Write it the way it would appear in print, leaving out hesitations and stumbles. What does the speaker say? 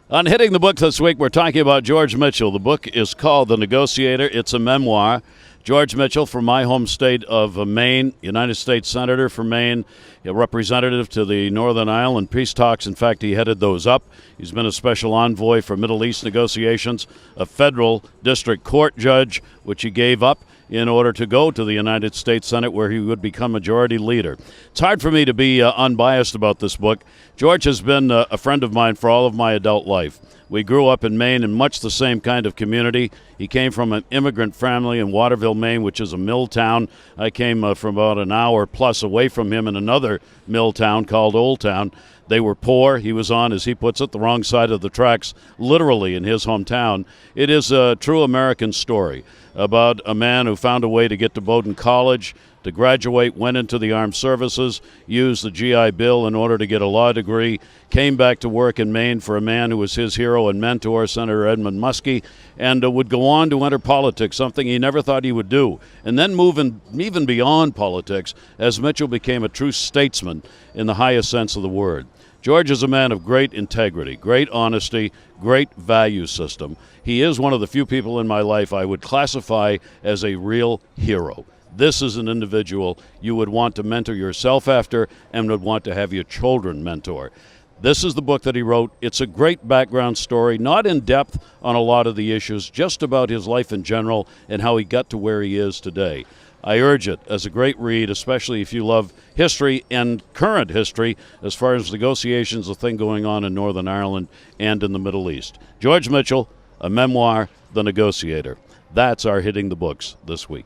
On Hitting the Book this week, we're talking about George Mitchell. The book is called The Negotiator. It's a memoir. George Mitchell from my home state of Maine, United States Senator from Maine, a representative to the Northern Ireland peace talks. In fact, he headed those up. He's been a special envoy for Middle East negotiations, a federal district court judge, which he gave up in order to go to the United States Senate, where he would become majority leader. It's hard for me to be unbiased about this book. George has been a friend of mine for all of my adult life. We grew up in Maine in much the same kind of community. He came from an immigrant family in Waterville, Maine, which is a mill town. I came from about an hour plus away from him in another mill town called Old Town. They were poor. He was on, as he puts it, the wrong side of the tracks, literally in his hometown. It is a true American story about a man who found a way to get to Bowdoin College, to graduate, went into the armed services, used the GI Bill in order to get a law degree, came back to work in Maine for a man who was his hero and mentor, Senator Edmund Muskie, and would go on to enter politics, something he never thought he would do, and then move even beyond politics as Mitchell became a true statesman in the highest sense of the word. George is a man of great integrity, great honesty, great value system. He is one of the few people in my life I would classify as a real hero. This is an individual you would want to mentor yourself after and would want to have your children mentor. This is the book that he wrote. It's a great background story, not in depth on a lot of the issues, just about his life in general and how he got to where he is today. I urge it as a great read, especially if you love history and current history as far as negotiations, a thing going on in Northern Ireland and in the Middle East. George Mitchell, a memoir, The Negotiator. That's our Hitting the Books this week.